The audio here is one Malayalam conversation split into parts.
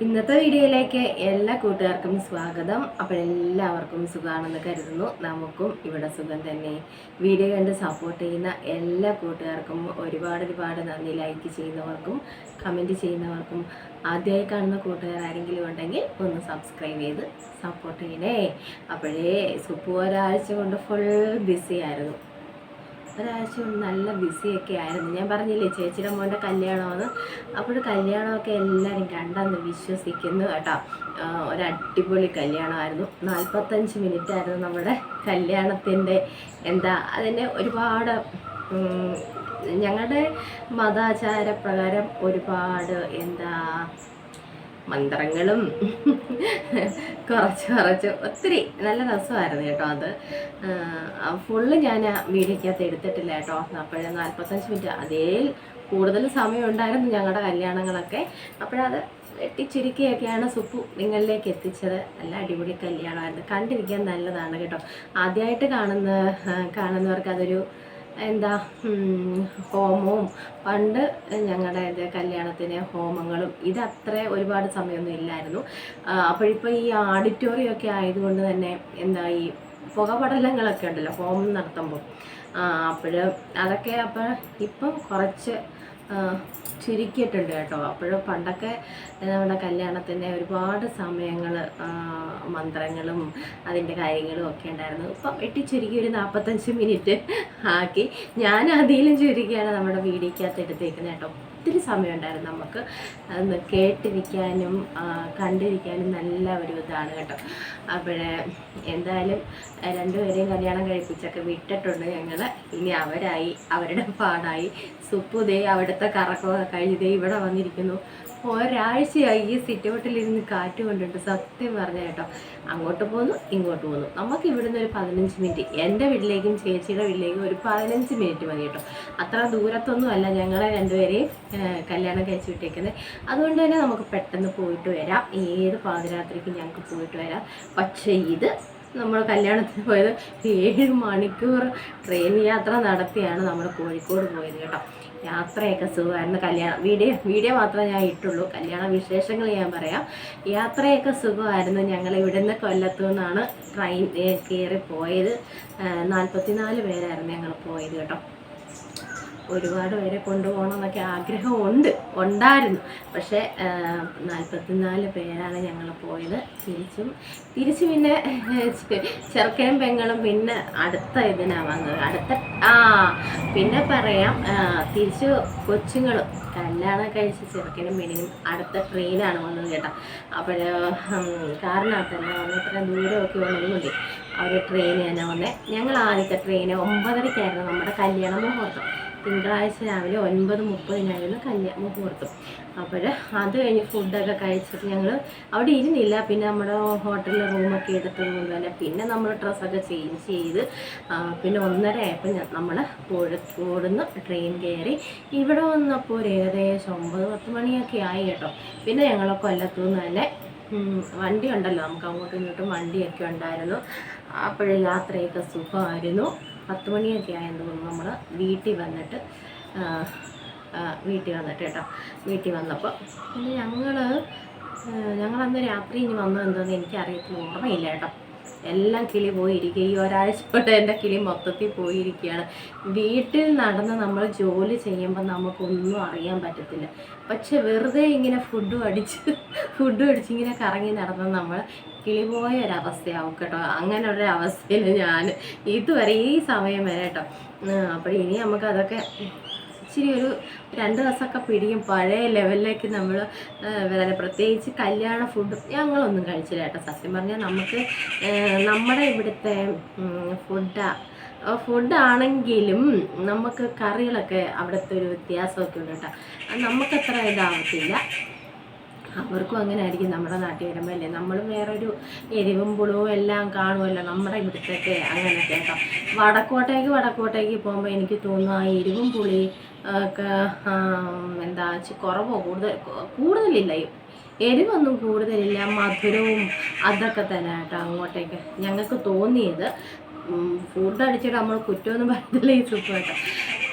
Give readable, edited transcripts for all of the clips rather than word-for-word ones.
ഇന്നത്തെ വീഡിയോയിലേക്ക് എല്ലാ കൂട്ടുകാർക്കും സ്വാഗതം. അപ്പോൾ എല്ലാവർക്കും സുഖമാണെന്ന് കരുതുന്നു. നമുക്കും ഇവിടെ സുഖം തന്നെ. വീഡിയോ കണ്ട് സപ്പോർട്ട് ചെയ്യുന്ന എല്ലാ കൂട്ടുകാർക്കും ഒരുപാട് നന്ദി. ലൈക്ക് ചെയ്യുന്നവർക്കും കമൻറ്റ് ചെയ്യുന്നവർക്കും ആദ്യമായി കാണുന്ന കൂട്ടുകാരെങ്കിലും ഉണ്ടെങ്കിൽ ഒന്ന് സബ്സ്ക്രൈബ് ചെയ്ത് സപ്പോർട്ട് ചെയ്യണേ. അപ്പോഴേ സുപ്പു ഒരാഴ്ച കൊണ്ട് ഫുൾ ബിസി ആയിരുന്നു. ഒരാഴ്ച കൊണ്ട് നല്ല ബിസിയൊക്കെ ആയിരുന്നു. ഞാൻ പറഞ്ഞില്ലേ ചേച്ചിയുടെ മോൻ്റെ കല്യാണമെന്ന്. അപ്പോൾ കല്യാണമൊക്കെ എല്ലാവരും കണ്ടെന്ന് വിശ്വസിക്കുന്നു കേട്ടോ. ഒരടിപൊളി കല്യാണമായിരുന്നു. 45 മിനിറ്റ് ആയിരുന്നു നമ്മുടെ കല്യാണത്തിൻ്റെ അതിൻ്റെ ഒരുപാട് ഞങ്ങളുടെ മതാചാരപ്രകാരം ഒരുപാട് മന്ത്രങ്ങളും കുറച്ച് ഒത്തിരി നല്ല രസമായിരുന്നു കേട്ടോ. അത് ഫുള്ള് ഞാൻ വീഡിയോക്കകത്ത് എടുത്തിട്ടില്ല കേട്ടോ. അപ്പോൾ 45 മിനിറ്റ് അതേ കൂടുതൽ സമയം ഉണ്ടായിരുന്നു ഞങ്ങളുടെ കല്യാണങ്ങളൊക്കെ. അപ്പോഴത് വെട്ടിച്ചുരുക്കിയൊക്കെയാണ് സുപ്പു നിങ്ങളിലേക്ക് എത്തിച്ചത്. നല്ല അടിപൊളി കല്യാണമായിരുന്നു. കണ്ടിരിക്കാൻ നല്ലതാണ് കേട്ടോ. ആദ്യമായിട്ട് കാണുന്നവർക്ക് അതൊരു ഹോമവും പണ്ട് ഞങ്ങളുടെ കല്യാണത്തിന് ഹോമങ്ങളും ഇതത്ര ഒരുപാട് സമയമൊന്നും ഇല്ലായിരുന്നു. അപ്പോഴിപ്പോൾ ഈ ഓഡിറ്റോറിയം ഒക്കെ ആയതുകൊണ്ട് തന്നെ ഈ പുകപടലങ്ങളൊക്കെ ഉണ്ടല്ലോ ഹോമം നടത്തുമ്പോൾ. അതൊക്കെ ഇപ്പം കുറച്ച് ചുരുക്കിയിട്ടുണ്ട് കേട്ടോ. അപ്പോഴും പണ്ടൊക്കെ നമ്മുടെ കല്യാണത്തിൻ്റെ ഒരുപാട് സമയങ്ങൾ മന്ത്രങ്ങളും അതിൻ്റെ കാര്യങ്ങളും ഒക്കെ ഉണ്ടായിരുന്നു. ഇപ്പം ചുരുക്കി ഒരു 45 മിനിറ്റ് ആക്കി. ഞാൻ അതിലും ചുരുക്കിയാണ് നമ്മുടെ വീഡിയോക്കകത്ത് എടുത്തേക്കുന്നത് കേട്ടോ. ഒത്തിരി സമയം ഉണ്ടായിരുന്നു നമുക്ക് അതൊന്ന് കേട്ടിരിക്കാനും കണ്ടിരിക്കാനും നല്ല ഒരു ഇതാണ് കേട്ടോ. എന്തായാലും രണ്ടുപേരെയും കല്യാണം കഴിപ്പിച്ചൊക്കെ വിട്ടിട്ടുണ്ട് ഞങ്ങൾ. ഇനി അവരുടെ പാടായി. സുപ്പുദേ അവിടുത്തെ കറക്കമൊക്കെ കഴിഞ്ഞതേ ഇവിടെ വന്നിരിക്കുന്നു. ഒരാഴ്ചയായി ഈ സിറ്റൗട്ടിലിരുന്ന് കാറ്റ് കൊണ്ടിട്ട് സത്യം പറഞ്ഞ കേട്ടോ. അങ്ങോട്ട് പോന്നു ഇങ്ങോട്ട് പോന്നു. നമുക്ക് ഇവിടുന്ന് ഒരു 15 മിനിറ്റ് എൻ്റെ വീട്ടിലേക്കും ചേച്ചിയുടെ വീട്ടിലേക്കും ഒരു 15 മിനിറ്റ് മതി കേട്ടോ. അത്ര ദൂരത്തൊന്നും അല്ല ഞങ്ങളെ രണ്ടുപേരെയും കല്യാണം കഴിച്ച് വിട്ടേക്കുന്നത്. അതുകൊണ്ട് തന്നെ നമുക്ക് പെട്ടെന്ന് പോയിട്ട് വരാം. ഏത് പാതിരാത്രിക്കും ഞങ്ങൾക്ക് പോയിട്ട് വരാം. പക്ഷേ ഇത് നമ്മൾ കല്യാണത്തിന് പോയത് 7 മണിക്കൂർ ട്രെയിൻ യാത്ര നടത്തിയാണ് നമ്മൾ കോഴിക്കോട് പോയത് കേട്ടോ. യാത്രയൊക്കെ സുഖമായിരുന്നു. വീഡിയോ മാത്രമേ ഞാൻ ഇട്ടുള്ളൂ. കല്യാണ വിശേഷങ്ങൾ ഞാൻ പറയാം. യാത്രയൊക്കെ സുഖമായിരുന്നു. ഞങ്ങൾ ഇവിടുന്ന് കൊല്ലത്തു നിന്നാണ് ട്രെയിൻ കയറി പോയത്. 44 പേരായിരുന്നു ഞങ്ങൾ പോയത് കേട്ടോ. ഒരുപാട് പേരെ കൊണ്ടുപോകണമെന്നൊക്കെ ഉണ്ടായിരുന്നു. പക്ഷേ 44 പേരാണ് ഞങ്ങൾ പോയത്. തിരിച്ച് പിന്നെ ചെറുക്കനും പെങ്ങളും പിന്നെ അടുത്ത ഇതിനാണ് വന്നത്. പിന്നെ പറയാം, തിരിച്ച് കൊച്ചുങ്ങളും കല്യാണം കഴിച്ച് ചെറുക്കനും പെണ്ണിനും അടുത്ത ട്രെയിനാണ് വന്നത് കേട്ടോ. കാറിനകത്തന്നെ വന്ന് ഇത്രയും ദൂരമൊക്കെ ഉള്ളതുകൊണ്ട് അവർ ട്രെയിൻ തന്നെ വന്നേ. ഞങ്ങൾ ആദ്യത്തെ ട്രെയിന് 9:30 നമ്മുടെ കല്യാണ മുഹൂർത്തം. തിങ്കളാഴ്ച രാവിലെ 9:30 കല്യാണ മുഹൂർത്തം. അത് കഴിഞ്ഞ് ഫുഡൊക്കെ കഴിച്ചിട്ട് ഞങ്ങൾ അവിടെ ഇരുന്നില്ല. പിന്നെ നമ്മുടെ ഹോട്ടലിൽ റൂമൊക്കെ എടുത്തത് കൊണ്ട് തന്നെ പിന്നെ നമ്മൾ ഡ്രസ്സൊക്കെ ചേഞ്ച് ചെയ്ത് പിന്നെ 1:30 ആയപ്പോൾ നമ്മൾ കോഴിക്കോടുന്ന് ട്രെയിൻ കയറി. ഇവിടെ വന്നപ്പോൾ ഒരു ഏകദേശം 9-10 മണിയൊക്കെ ആയി കേട്ടോ. പിന്നെ ഞങ്ങൾ കൊല്ലത്തു നിന്ന് തന്നെ വണ്ടി ഉണ്ടല്ലോ, നമുക്ക് അങ്ങോട്ടും ഇങ്ങോട്ടും വണ്ടിയൊക്കെ ഉണ്ടായിരുന്നു. യാത്രയൊക്കെ സുഖമായിരുന്നു. 10 മണിയൊക്കെ ആയെന്ന് തോന്നുന്നു നമ്മൾ വീട്ടിൽ വന്നിട്ട് കേട്ടോ. വീട്ടിൽ വന്നപ്പോൾ പിന്നെ ഞങ്ങളന്ന് രാത്രി ഇനി വന്നത് എന്തോന്ന് എനിക്കറിയത്തില്ല, ഓർമ്മയില്ല കേട്ടോ. എല്ലാം കിളി പോയിരിക്കുക. ഈ ഒരാഴ്ച കൊണ്ട് എൻ്റെ കിളി മൊത്തത്തിൽ പോയിരിക്കുകയാണ്. വീട്ടിൽ നടന്ന് നമ്മൾ ജോലി ചെയ്യുമ്പോൾ നമുക്കൊന്നും അറിയാൻ പറ്റത്തില്ല. പക്ഷെ വെറുതെ ഇങ്ങനെ ഫുഡ് അടിച്ച് ഇങ്ങനെ കറങ്ങി നടന്ന് നമ്മൾ കിളി പോയ ഒരവസ്ഥയാവും കേട്ടോ. അങ്ങനെ ഒരു അവസ്ഥയിൽ ഞാൻ ഇതുവരെ ഈ സമയം വരെ കേട്ടോ. ഇനി നമുക്കതൊക്കെ ഇച്ചിരി ഒരു 2 ദിവസമൊക്കെ പിടിക്കും പഴയ ലെവലിലേക്ക് നമ്മൾ വരാൻ. പ്രത്യേകിച്ച് കല്യാണ ഞങ്ങളൊന്നും കഴിച്ചില്ല കേട്ടോ. സത്യം പറഞ്ഞാൽ നമുക്ക് നമ്മുടെ ഇവിടുത്തെ ഫുഡാണെങ്കിലും നമുക്ക് കറികളൊക്കെ അവിടുത്തെ ഒരു വ്യത്യാസമൊക്കെ ഉണ്ട് കേട്ടോ. നമുക്കത്ര ഇതാവത്തില്ല. അവർക്കും അങ്ങനെ ആയിരിക്കും. നമ്മുടെ നാട്ടിൽ വരുമ്പോൾ അല്ലേ നമ്മളും വേറൊരു എരിവും പുളവും എല്ലാം കാണുമല്ലോ നമ്മുടെ ഇവിടുത്തൊക്കെ അങ്ങനെയൊക്കെ കേട്ടോ. വടക്കോട്ടേക്ക് പോകുമ്പോൾ എനിക്ക് തോന്നുന്നു ആ എരിവും പുളി ഒക്കെ കുറവോ കൂടുതലില്ല. എരിവൊന്നും കൂടുതലില്ല, മധുരവും അതൊക്കെ തന്നെ കേട്ടോ അങ്ങോട്ടേക്ക് ഞങ്ങൾക്ക് തോന്നിയത്. ഫുഡ് അടിച്ചിട്ട് നമ്മൾ കുറ്റമൊന്നും പറയത്തില്ല ഈ സുപ്പ് കേട്ടോ.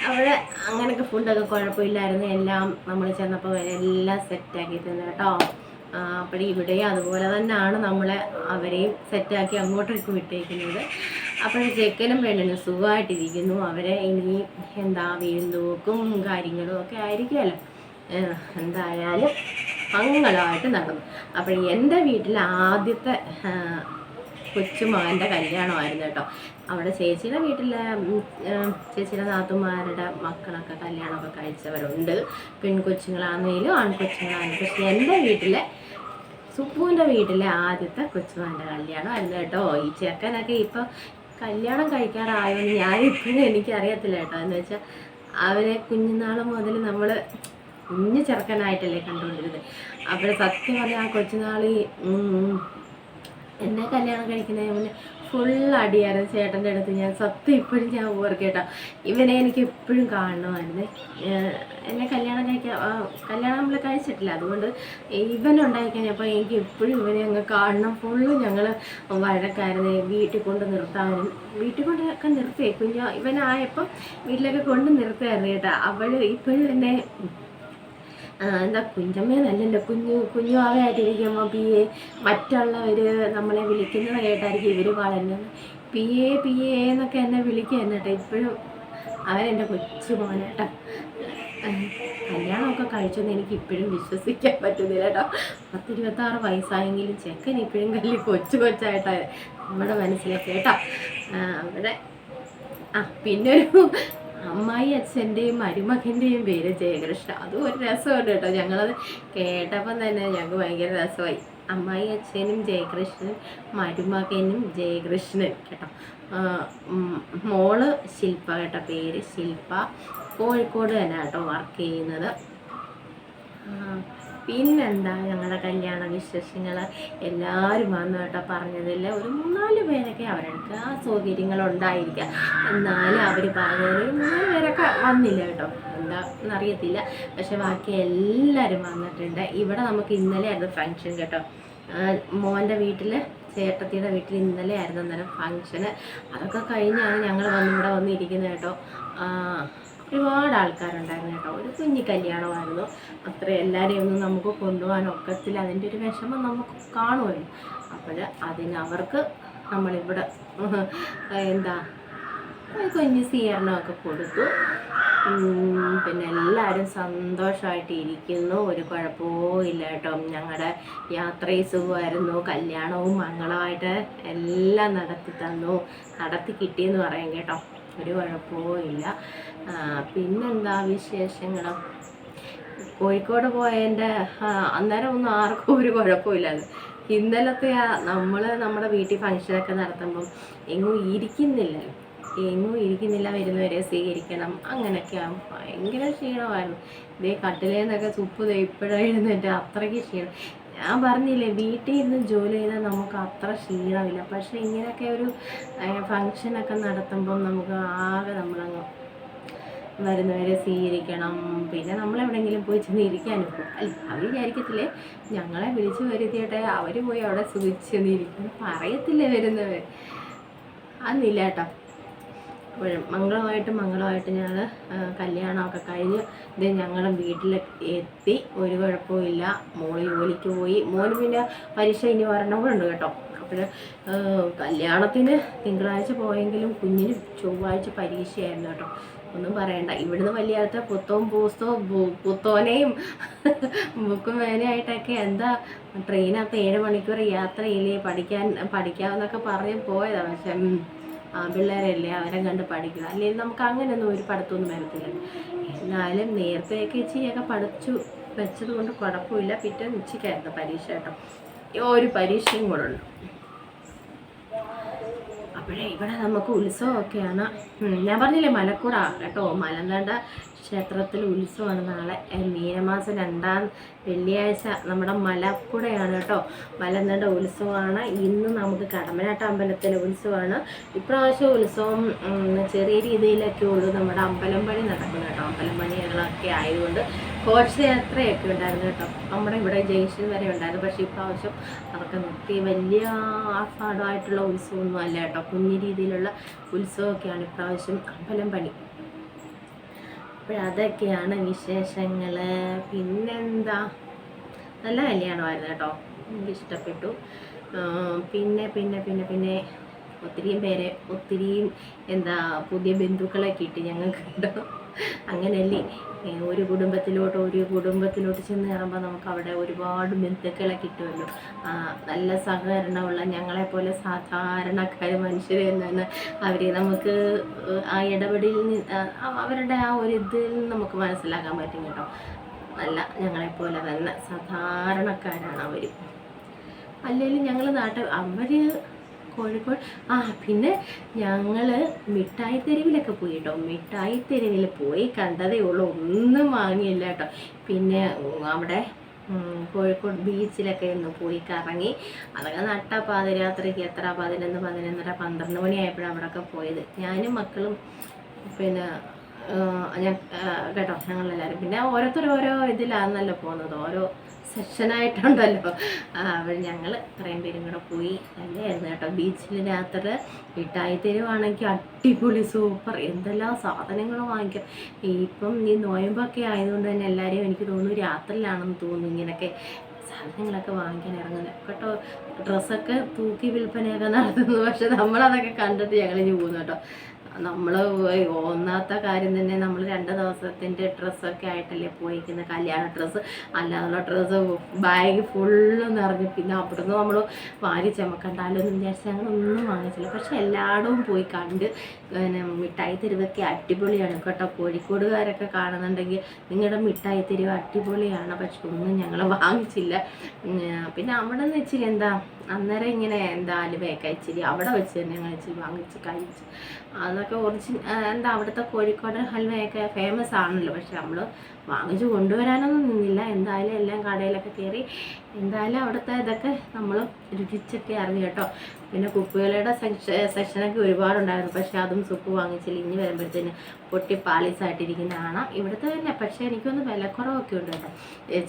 അവിടെ അങ്ങനെയൊക്കെ ഫുഡൊക്കെ കുഴപ്പമില്ലായിരുന്നു. എല്ലാം നമ്മൾ ചെന്നപ്പോൾ എല്ലാം സെറ്റാക്കി തന്നെ കേട്ടോ. അപ്പോൾ ഇവിടെയും അതുപോലെ തന്നെയാണ് നമ്മളെ അവരെയും സെറ്റാക്കി അങ്ങോട്ടേക്ക് വിട്ടേക്കുന്നത്. അപ്പോൾ ചെക്കനും പെണ്ണിനും സുഖമായിട്ടിരിക്കുന്നു. അവരെ ഇനി എന്താ വീഴുന്തൂക്കും കാര്യങ്ങളും ഒക്കെ ആയിരിക്കുമല്ലോ. എന്തായാലും മംഗളമായിട്ട് നടന്നു. അപ്പോൾ എൻ്റെ വീട്ടിൽ ആദ്യത്തെ കൊച്ചുമകൻ്റെ കല്യാണമായിരുന്നു കേട്ടോ. അവിടെ ചേച്ചിയുടെ വീട്ടിലെ ചേച്ചിയുടെ നാത്തുമാരുടെ മക്കളൊക്കെ കല്യാണമൊക്കെ കഴിച്ചവരുണ്ട്, പെൺകൊച്ചുങ്ങളാണെങ്കിലും ആൺകൊച്ചുങ്ങളാണെങ്കിലും. പക്ഷെ എൻ്റെ വീട്ടിലെ സുപ്പുവിൻ്റെ വീട്ടിലെ ആദ്യത്തെ കൊച്ചുമകൻ്റെ കല്യാണമായിരുന്നു കേട്ടോ. ഈ ചെക്കനൊക്കെ ഇപ്പം കല്യാണം കഴിക്കാറായോന്ന് ഞാനിപ്പോഴും എനിക്കറിയത്തില്ല കേട്ടോ. എന്ന് വെച്ചാൽ അവരെ കുഞ്ഞുനാൾ മുതൽ നമ്മൾ കുഞ്ഞു ചെറുക്കനായിട്ടല്ലേ കണ്ടുകൊണ്ടിരുന്നത്. അപ്പോൾ സത്യം പറഞ്ഞാൽ ആ കൊച്ചുനാളി എന്നെ കല്യാണം കഴിക്കുന്നതിന് മുന്നേ ഫുൾ അടിയായിരുന്നു ചേട്ടൻ്റെ അടുത്ത്. ഞാൻ സത്യം ഇപ്പോഴും ഞാൻ ഓർക്കേട്ടോ, ഇവനെ എനിക്ക് എപ്പോഴും കാണണമായിരുന്നു. എന്നെ കല്യാണം നമ്മൾ കഴിച്ചിട്ടില്ല, അതുകൊണ്ട് ഇവനുണ്ടായിക്കഴിഞ്ഞപ്പോൾ എനിക്ക് എപ്പോഴും ഇവനെ അങ്ങ് കാണണം. ഫുള്ള് ഞങ്ങൾ വഴക്കായിരുന്നു. വീട്ടിൽ കൊണ്ട് നിർത്താനും വീട്ടിൽ കൊണ്ടൊക്കെ നിർത്തിയേക്കും. ഇവനായപ്പം വീട്ടിലൊക്കെ കൊണ്ട് നിർത്തുമായിരുന്നു കേട്ടോ. ഇപ്പോഴും എന്നെ എന്താ കുഞ്ഞമ്മേന്നല്ലല്ലോ, കുഞ്ഞു ആവായിട്ടിരിക്കുമ്പോൾ മറ്റുള്ളവർ നമ്മളെ വിളിക്കുന്നത് കേട്ടായിരിക്കും ഇവർ വളരുന്നത്. പി എ എന്നൊക്കെ എന്നെ വിളിക്കുക കേട്ടോ. ഇപ്പോഴും അവനെൻ്റെ കൊച്ചു മോനേട്ടാ. കല്യാണമൊക്കെ കഴിച്ചെന്ന് എനിക്ക് ഇപ്പോഴും വിശ്വസിക്കാൻ പറ്റുന്നില്ല കേട്ടോ. 26 വയസ്സായെങ്കിലും ചെക്കൻ ഇപ്പോഴും കൊച്ചായിട്ടാണ് നമ്മുടെ മനസ്സിലേക്ക് കേട്ടോ. അവിടെ പിന്നെ ഒരു അമ്മായി അച്ഛൻ്റെയും മരുമകൻ്റെയും പേര് ജയകൃഷ്ണ. അതും ഒരു രസമുണ്ട് കേട്ടോ. ഞങ്ങളത് കേട്ടപ്പം തന്നെ ഞങ്ങൾക്ക് ഭയങ്കര രസമായി. അമ്മായി അച്ഛനും ജയകൃഷ്ണൻ, മരുമകനും ജയകൃഷ്ണൻ കേട്ടോ. മോള് ശില്പ കേട്ടോ, പേര് ശില്പ. കോഴിക്കോട് തന്നെ കേട്ടോ വർക്ക് ചെയ്യുന്നത്. പിന്നെന്താ ഞങ്ങളുടെ കല്യാണ വിശേഷങ്ങൾ എല്ലാവരും വന്നു കേട്ടോ. പറഞ്ഞതില്ല ഒരു 3-4 പേരൊക്കെ അവർക്ക് ആ സൗകര്യങ്ങളുണ്ടായിരിക്കാം, എന്നാലും അവർ പറഞ്ഞതിൽ 3 പേരൊക്കെ വന്നില്ല കേട്ടോ. എന്താണെന്നറിയത്തില്ല, പക്ഷെ ബാക്കി എല്ലാവരും വന്നിട്ടുണ്ട്. ഇവിടെ നമുക്ക് ഇന്നലെ ആയിരുന്നു ഫങ്ഷൻ കേട്ടോ. മോൻ്റെ വീട്ടിൽ ചേട്ടത്തിയുടെ വീട്ടിൽ ഇന്നലെ ആയിരുന്നു അന്നേരം ഫങ്ഷന്. അതൊക്കെ കഴിഞ്ഞാണ് ഞങ്ങൾ ഇവിടെ വന്നിരിക്കുന്നത് കേട്ടോ. ഒരുപാട് ആൾക്കാരുണ്ടായിരുന്നു കേട്ടോ. ഒരു കുഞ്ഞി കല്യാണമായിരുന്നു. അത്ര എല്ലാവരെയും ഒന്നും നമുക്ക് കൊണ്ടുപോകാൻ ഒക്കത്തില്ല. അതിൻ്റെ ഒരു വിഷമം നമുക്ക് കാണുമല്ലോ. അപ്പോൾ അവർക്ക് നമ്മളിവിടെ എന്താ കുഞ്ഞ് സ്വീകരണമൊക്കെ കൊടുത്തു. പിന്നെ എല്ലാവരും സന്തോഷമായിട്ട് ഇരിക്കുന്നു. ഒരു കുഴപ്പവും ഇല്ല കേട്ടോ. ഞങ്ങളുടെ യാത്രയും സുഖമായിരുന്നു. കല്യാണവും മംഗളമായിട്ട് എല്ലാം നടത്തി കിട്ടിയെന്ന് പറയാം കേട്ടോ. ഒരു കുഴപ്പവും ഇല്ല. പിന്നെന്താ വിശേഷങ്ങൾ? കോഴിക്കോട് പോയതിൻ്റെ അന്നേരം ഒന്നും ആർക്കും ഒരു കുഴപ്പമില്ലായിരുന്നു. ഇന്നലത്തെ നമ്മുടെ വീട്ടിൽ ഫങ്ഷനൊക്കെ നടത്തുമ്പം എങ്ങും ഇരിക്കുന്നില്ല, വരുന്നവരെ സ്വീകരിക്കണം, അങ്ങനെയൊക്കെ ഭയങ്കര ക്ഷീണമായിരുന്നു. ഇതേ കട്ടിലേന്നൊക്കെ സുപ്പ് ഇപ്പോഴായിരുന്നിട്ട് അത്രയ്ക്ക് ക്ഷീണം. ഞാൻ പറഞ്ഞില്ലേ, വീട്ടിൽ ഇരുന്ന് ജോലി ചെയ്താൽ നമുക്ക് അത്ര ക്ഷീണമില്ല. പക്ഷേ ഇങ്ങനെയൊക്കെ ഒരു ഫങ്ഷനൊക്കെ നടത്തുമ്പം നമുക്ക് ആകെ നമ്മളങ്ങ് വരുന്നവരെ സ്വീകരിക്കണം. പിന്നെ നമ്മളെവിടെയെങ്കിലും പോയി ചെന്ന് ഇരിക്കാനും അല്ല, അവർ വിചാരിക്കത്തില്ലേ ഞങ്ങളെ വിളിച്ച് വരുത്തിയിട്ടെ അവർ പോയി അവിടെ സുഖിച്ചെന്നിരിക്കും, പറയത്തില്ലേ വരുന്നവർ. അന്നില്ല കേട്ടോ. അപ്പോഴും മംഗളമായിട്ട് ഞങ്ങൾ കല്യാണമൊക്കെ കഴിഞ്ഞ് ഇത് ഞങ്ങളുടെ വീട്ടിൽ എത്തി. ഒരു കുഴപ്പമില്ല. മോള് ജോലിക്ക് പോയി. മോന് പിന്നെ പരീക്ഷ ഇനി ഒരെണ്ണം കൂടെ ഉണ്ട് കേട്ടോ. അപ്പോൾ കല്യാണത്തിന് തിങ്കളാഴ്ച പോയെങ്കിലും കുഞ്ഞിന് ചൊവ്വാഴ്ച പരീക്ഷയായിരുന്നു കേട്ടോ. ഒന്നും പറയണ്ട. ഇവിടുന്ന് വലിയ ആൾത്തെ പുത്തോനെയും ബുക്കും വേനയായിട്ടൊക്കെ എന്താ ട്രെയിനകത്ത് 7 മണിക്കൂർ യാത്രയില്ലേ, പഠിക്കാമെന്നൊക്കെ പറഞ്ഞ് പോയതാണ്. പക്ഷെ പിള്ളേരല്ലേ, അവരെ കണ്ട് പഠിക്കുക. അല്ലെങ്കിൽ നമുക്ക് അങ്ങനെയൊന്നും ഒരു പഠിത്തമൊന്നും വരത്തില്ല. എന്നാലും നേരത്തെയൊക്കെ ഇച്ചിരിയൊക്കെ പഠിച്ചു വെച്ചത് കൊണ്ട് കുഴപ്പമില്ല. പിറ്റേന്ന് ഉച്ചയ്ക്കായിരുന്നു പരീക്ഷ കേട്ടോ. ഒരു പരീക്ഷയും കൂടെ ഉണ്ട്. അപ്പോഴേ ഇവിടെ നമുക്ക് ഉത്സവമൊക്കെയാണ്. ഞാൻ പറഞ്ഞില്ലേ മലക്കുട കേട്ടോ. മലന്തണ്ട ക്ഷേത്രത്തിൽ ഉത്സവമാണ് നാളെ. മീനമാസം 2-ാം വെള്ളിയാഴ്ച നമ്മുടെ മലക്കുടയാണ് കേട്ടോ. മലന്തണ്ട ഉത്സവമാണ്. ഇന്ന് നമുക്ക് കടമ്പനാട്ട് അമ്പലത്തിലെ ഉത്സവമാണ്. ഇപ്രാവശ്യം ഉത്സവം ചെറിയ രീതിയിലൊക്കെ ഉള്ളൂ. നമ്മുടെ അമ്പലം പണി നടക്കുന്നു കേട്ടോ. അമ്പലം പണികളൊക്കെ ആയതുകൊണ്ട് ഘോഷയാത്രയൊക്കെ ഉണ്ടായിരുന്നു കേട്ടോ. നമ്മുടെ ഇവിടെ ജംഗ്ഷൻ വരെ ഉണ്ടായിരുന്നു. പക്ഷേ ഇപ്രാവശ്യം അതൊക്കെ നിർത്തി. വലിയ ആർഭാടമായിട്ടുള്ള ഉത്സവമൊന്നും അല്ല കേട്ടോ. കുഞ്ഞു രീതിയിലുള്ള ഉത്സവമൊക്കെയാണ് ഇപ്രാവശ്യം അമ്പലം പണി. അപ്പോഴതൊക്കെയാണ് വിശേഷങ്ങൾ. പിന്നെന്താ, നല്ല കല്യാണമായിരുന്നു കേട്ടോ, എനിക്ക് ഇഷ്ടപ്പെട്ടു. പിന്നെ പിന്നെ പിന്നെ പിന്നെ ഒത്തിരിയും എന്താ പുതിയ ബന്ധുക്കളെ കിട്ടി ഞങ്ങൾക്ക് കേട്ടോ. അങ്ങനെയല്ലേ, ഒരു കുടുംബത്തിലോട്ട് ചെന്ന് കയറുമ്പോൾ നമുക്ക് അവിടെ ഒരുപാട് ബന്ധുക്കളെ കിട്ടുമല്ലോ. നല്ല സഹകരണമുള്ള ഞങ്ങളെപ്പോലെ സാധാരണക്കാർ മനുഷ്യർ എന്നാണ് അവർ. നമുക്ക് ആ ഇടപെടലിൽ അവരുടെ ആ ഒരു ഇതിൽ നമുക്ക് മനസ്സിലാക്കാൻ പറ്റും കേട്ടോ. നല്ല ഞങ്ങളെപ്പോലെ തന്നെ സാധാരണക്കാരാണ് അവർ. അല്ലെങ്കിൽ ഞങ്ങൾ അവർ കോഴിക്കോട് പിന്നെ ഞങ്ങൾ മിഠായി തെരുവിലൊക്കെ പോയി കേട്ടോ. മിഠായി തെരുവിൽ പോയി കണ്ടതേ ഉള്ളൂ, ഒന്നും വാങ്ങിയില്ല കേട്ടോ. പിന്നെ അവിടെ കോഴിക്കോട് ബീച്ചിലൊക്കെ ഒന്ന് പോയി കറങ്ങി. അതൊക്കെ നട്ട പാതിരാത്രിക്ക് 11, 12 മണിയായപ്പോഴാണ് അവിടെയൊക്കെ പോയത്, ഞാനും മക്കളും. പിന്നെ കേട്ടോ ഞങ്ങളെല്ലാവരും. പിന്നെ ഓരോരുത്തരും ഓരോ ഇതിലാണെന്നല്ലോ പോകുന്നത്, ഓരോ സെക്ഷനായിട്ടുണ്ടല്ലോ. ഞങ്ങൾ ഇത്രയും പേരും കൂടെ പോയി. നല്ലതായിരുന്നു കേട്ടോ. ബീച്ചിൽ രാത്രി മിഠായി തെരുവാണെങ്കിൽ അടിപൊളി സൂപ്പർ, എന്തെല്ലാം സാധനങ്ങൾ വാങ്ങിക്കാം. ഇപ്പം ഈ നോയമ്പൊക്കെ ആയതുകൊണ്ട് തന്നെ എല്ലാവരെയും എനിക്ക് തോന്നുന്നു രാത്രിയിലാണെന്ന് തോന്നുന്നു ഇങ്ങനെയൊക്കെ സാധനങ്ങളൊക്കെ വാങ്ങിക്കാൻ ഇറങ്ങുന്നത് കേട്ടോ. ഡ്രസ്സൊക്കെ തൂക്കി വിൽപ്പനയൊക്കെ നടത്തുന്നു. പക്ഷെ നമ്മളതൊക്കെ കണ്ടിട്ട് ഞങ്ങളിഞ്ഞ് പോകുന്നു കേട്ടോ. നമ്മൾ ഒന്നാമത്തെ കാര്യം തന്നെ നമ്മൾ 2 ദിവസത്തിൻ്റെ ഡ്രസ്സൊക്കെ ആയിട്ടല്ലേ പോയിരിക്കുന്നത്. കല്യാണ ഡ്രസ്സ് അല്ലാതുള്ള ഡ്രസ്സ് ബാഗ് ഫുള്ള് നിറഞ്ഞു. പിന്നെ അവിടുന്ന് നമ്മൾ വാരി ചമക്കണ്ടാലോ എന്ന് വിചാരിച്ച് ഞങ്ങളൊന്നും വാങ്ങിച്ചില്ല. പക്ഷെ എല്ലായിടവും പോയി കണ്ട്. പിന്നെ മിഠായി തെരുവൊക്കെ അടിപൊളിയാണ് കേട്ടോ. കോഴിക്കോടുകാരൊക്കെ കാണുന്നുണ്ടെങ്കിൽ നിങ്ങളുടെ മിഠായി തെരുവ് അടിപൊളിയാണ്. പക്ഷെ ഒന്നും ഞങ്ങൾ വാങ്ങിച്ചില്ല. പിന്നെ അവിടെ നിന്ന് ഇച്ചിരി അന്നേരം ഇങ്ങനെ അലുവയൊക്കെ ഇച്ചിരി അവിടെ വെച്ച് തന്നെ ഞങ്ങൾ ഇച്ചിരി വാങ്ങിച്ച് കഴിച്ചു. അതൊക്കെ അവിടുത്തെ കോഴിക്കോട് ഹൽവയൊക്കെ ഫേമസ് ആണല്ലോ. പക്ഷെ നമ്മൾ വാങ്ങിച്ച് കൊണ്ടുവരാനൊന്നും നിന്നില്ല. എന്തായാലും എല്ലാം കടയിലൊക്കെ കയറി എന്തായാലും അവിടുത്തെ ഇതൊക്കെ നമ്മൾ രുചിച്ചൊക്കെ അറിഞ്ഞു കേട്ടോ. പിന്നെ കുപ്പികളുടെ സെക്ഷനൊക്കെ ഒരുപാടുണ്ടായിരുന്നു. പക്ഷെ അതും സുപ്പ് വാങ്ങിച്ചില്ല. ഇനി വരുമ്പോഴത്തേന് പൊട്ടി പാളീസായിട്ടിരിക്കുന്ന കാണാം ഇവിടുത്തെ തന്നെ. പക്ഷെ എനിക്കൊന്ന് വിലക്കുറവൊക്കെ ഉണ്ട് കേട്ടോ.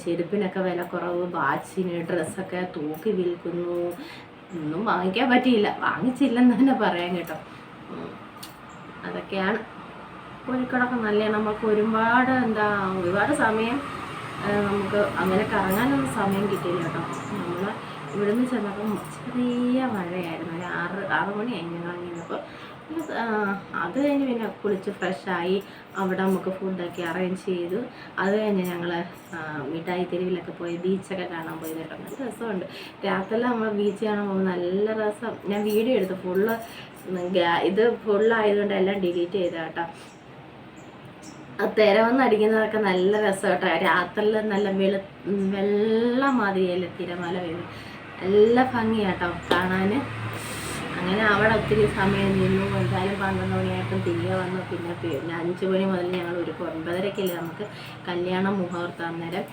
ചെരുപ്പിനൊക്കെ വിലക്കുറവ്, വാച്ചിന്, ഡ്രസ്സൊക്കെ തൂക്കി വിൽക്കുന്നു. ഒന്നും വാങ്ങിക്കാൻ പറ്റിയില്ല, വാങ്ങിച്ചില്ലെന്ന് തന്നെ പറയാം കേട്ടോ. അതൊക്കെയാണ് കോഴിക്കോടൊക്കെ നല്ലതാണ്. നമുക്ക് ഒരുപാട് സമയം നമുക്ക് അങ്ങനെ കറങ്ങാനൊന്നും സമയം കിട്ടിയില്ല കേട്ടോ. നമ്മൾ ഇവിടുന്ന് ചെന്നപ്പോൾ ചെറിയ മഴയായിരുന്നു. ഒരു 6 മണിയായി ഞങ്ങൾ കഴിഞ്ഞപ്പോൾ. അത് കഴിഞ്ഞ് പിന്നെ കുളിച്ച് ഫ്രഷായി അവിടെ നമുക്ക് ഫുഡൊക്കെ അറേഞ്ച് ചെയ്തു. അത് കഴിഞ്ഞ് ഞങ്ങൾ മിഠായി തെരുവിലൊക്കെ പോയി ബീച്ചൊക്കെ കാണാൻ പോയി കേട്ടോ. നല്ല രസമുണ്ട്. രാത്രിയിൽ നമ്മൾ ബീച്ച് കാണാൻ പോകുമ്പോൾ നല്ല രസം. ഞാൻ വീഡിയോ എടുത്തു, ഇത് ഫുള്ളായതുകൊണ്ട് എല്ലാം ഡിലീറ്റ് ചെയ്ത കേട്ടോ. തിരവന്നടിക്കുന്നതൊക്കെ നല്ല രസം കേട്ടോ. രാത്രിയിൽ നല്ല വെള്ളം മാതിരിയല്ലേ തിരമല വരും, നല്ല ഭംഗിയാട്ടോ കാണാൻ. അങ്ങനെ അവിടെ ഒത്തിരി സമയം നിന്നു. എന്തായാലും 12 മണിയായിട്ടും തിരികെ വന്നു. പിന്നെ 5 മണി മുതൽ ഞങ്ങൾ ഒരു 9:30-ക്കല്ലേ നമുക്ക് കല്യാണം മുഹൂർത്തം. അന്നേരം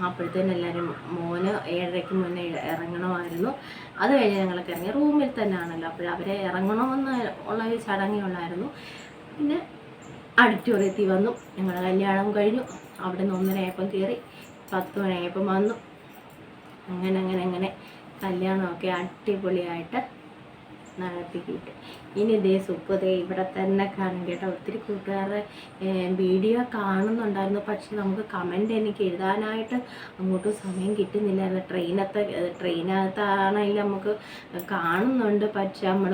അപ്പോഴത്തേനും എല്ലാവരും മോന് 7:30-ക്ക് മുന്നേ ഇറങ്ങണമായിരുന്നു. അത് കഴിഞ്ഞ് ഞങ്ങളൊക്കെ ഇറങ്ങി. റൂമിൽ തന്നെ ആണല്ലോ, അവരെ ഇറങ്ങണമെന്ന് ഉള്ള ഒരു ചടങ്ങേ ഉള്ളായിരുന്നു. പിന്നെ ഓഡിറ്റോറിയത്തിൽ വന്നു. ഞങ്ങളുടെ കല്യാണം കഴിഞ്ഞു. അവിടെ നിന്ന് 1:30 കയറി 10 മണിയായപ്പം വന്നു. അങ്ങനെ കല്യാണമൊക്കെ അടിപൊളിയായിട്ട് നടത്തിക്കിട്ട് ഇനി ഇതേ സുപ്പ് ഇവിടെ തന്നെ കാണും കേട്ടോ. ഒത്തിരി കൂട്ടുകാരുടെ വീഡിയോ കാണുന്നുണ്ടായിരുന്നു. പക്ഷെ നമുക്ക് കമൻറ്റ് എനിക്ക് എഴുതാനായിട്ട് അങ്ങോട്ട് സമയം കിട്ടുന്നില്ലായിരുന്നു. ട്രെയിനകത്താണെങ്കിൽ നമുക്ക് കാണുന്നുണ്ട്. പക്ഷെ നമ്മൾ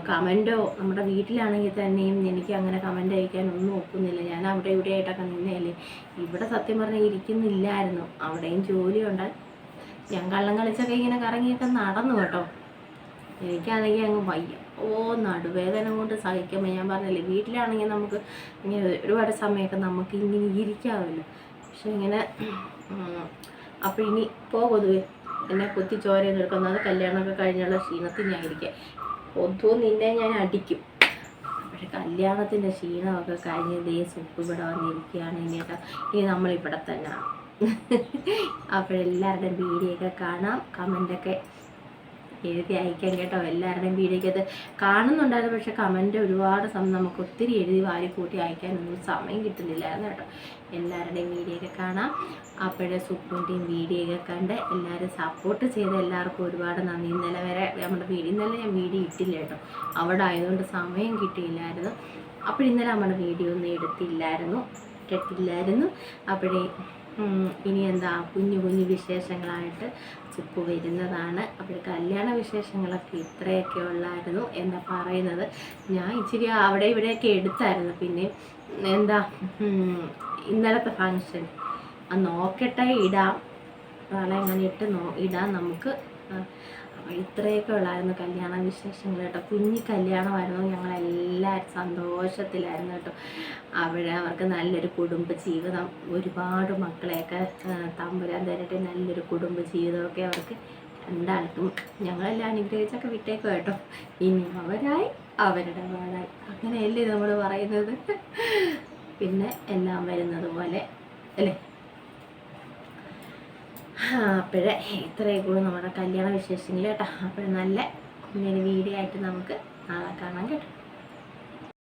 കമൻറ്റോ നമ്മുടെ വീട്ടിലാണെങ്കിൽ തന്നെയും എനിക്ക് അങ്ങനെ കമൻറ്റ് അയക്കാനൊന്നും ഒക്കുന്നില്ല. ഞാൻ അവിടെ ഇവിടെ ആയിട്ടൊക്കെ നിന്നേലേ. ഇവിടെ സത്യം പറഞ്ഞാൽ ഇരിക്കുന്നില്ലായിരുന്നു. അവിടെയും ജോലി ഉണ്ടായി. ഞാൻ കള്ളം കളിച്ചൊക്കെ ഇങ്ങനെ കറങ്ങിയൊക്കെ നടന്നു കേട്ടോ. എനിക്കാണെങ്കിൽ അങ്ങ് വയ്യ, നടുവേദന കൊണ്ട് സഹിക്കുമ്പോൾ. ഞാൻ പറഞ്ഞില്ലേ, വീട്ടിലാണെങ്കിൽ നമുക്ക് ഇങ്ങനെ ഒരുപാട് സമയമൊക്കെ നമുക്ക് ഇങ്ങനെ ഇരിക്കാമല്ലോ. പക്ഷെ ഇങ്ങനെ അപ്പോൾ ഇനി പൊതുവെ എന്നെ കുത്തി ചോരയൊന്നും എടുക്കുന്നത് കല്യാണമൊക്കെ കഴിഞ്ഞുള്ള ക്ഷീണത്തിൽ ഞാൻ ഇരിക്കുക. നിന്നെ ഞാൻ അടിക്കും. പക്ഷെ കല്യാണത്തിൻ്റെ ക്ഷീണമൊക്കെ കഴിഞ്ഞ് ഇതേ സുപ്പ് ഇവിടെ വന്നിരിക്കുകയാണ്. ഇനി നമ്മളിവിടെ തന്നെ അപ്പോഴെല്ലാവരുടെയും വീഡിയോ ഒക്കെ കാണാം. കമൻ്റൊക്കെ എഴുതി അയക്കാൻ കേട്ടോ. എല്ലാവരുടെയും വീഡിയോയ്ക്ക് അത് കാണുന്നുണ്ടായിരുന്നു. പക്ഷെ കമൻറ്റ് ഒരുപാട് നമുക്ക് ഒത്തിരി എഴുതി വാരി കൂട്ടി അയക്കാനൊന്നും സമയം കിട്ടുന്നില്ലായിരുന്നു കേട്ടോ. എല്ലാവരുടെയും വീഡിയോയൊക്കെ കാണാം. അപ്പോഴേ സുപ്പിൻ്റെയും വീഡിയോയൊക്കെ കണ്ട് എല്ലാവരും സപ്പോർട്ട് ചെയ്ത് എല്ലാവർക്കും ഒരുപാട് നന്ദി. ഇന്നലെ വരെ ഇന്നലെ ഞാൻ വീഡിയോ ഇട്ടില്ല കേട്ടോ. അവിടെ ആയതുകൊണ്ട് സമയം കിട്ടിയില്ലായിരുന്നു. അപ്പോൾ ഇന്നലെ നമ്മുടെ വീഡിയോ ഒന്നും ഇട്ടില്ലായിരുന്നു. അപ്പോഴേ ഇനി എന്താ കുഞ്ഞു കുഞ്ഞു വിശേഷങ്ങളായിട്ട് സുപ്പു വരുന്നതാണ്. അപ്പോൾ കല്യാണ വിശേഷങ്ങളൊക്കെ ഇത്രയൊക്കെ ഉള്ളായിരുന്നു എന്താ പറയുന്നത്. ഞാൻ ഇച്ചിരി അവിടെ ഇവിടെയൊക്കെ എടുത്തായിരുന്നു. പിന്നെ എന്താ ഇന്നലത്തെ ഫങ്ഷൻ നോക്കട്ടെ, ഇടാം, അങ്ങനെ ഇട്ട് ഇടാം നമുക്ക്. അപ്പോൾ ഇത്രയൊക്കെ ഉള്ളായിരുന്നു കല്യാണ വിശേഷങ്ങൾ കേട്ടോ. കുഞ്ഞി കല്യാണമായിരുന്നു, ഞങ്ങളെല്ലാവരും സന്തോഷത്തിലായിരുന്നു കേട്ടോ. അവർക്ക് നല്ലൊരു കുടുംബ ജീവിതം, ഒരുപാട് മക്കളെയൊക്കെ തമ്പുരാൻ തരട്ടെ, നല്ലൊരു കുടുംബ ജീവിതമൊക്കെ അവർക്ക് രണ്ടാൾക്കും ഞങ്ങളെല്ലാം അനുഗ്രഹിച്ചൊക്കെ വിട്ടേക്കും കേട്ടോ. ഇനി അവരായി അവരുടെ പാടായി, അങ്ങനെയല്ലേ നമ്മൾ പറയുന്നത്. പിന്നെ എല്ലാം വരുന്നത് പോലെ അല്ലേ. അപ്പോഴേ ഇത്രയൊക്കെ നമ്മുടെ കല്യാണ വിശേഷങ്ങൾ കേട്ടോ. അപ്പോൾ നല്ല കുഞ്ഞൊരു വീഡിയോ ആയിട്ട് നമുക്ക് നാളെ കാണാം കേട്ടോ.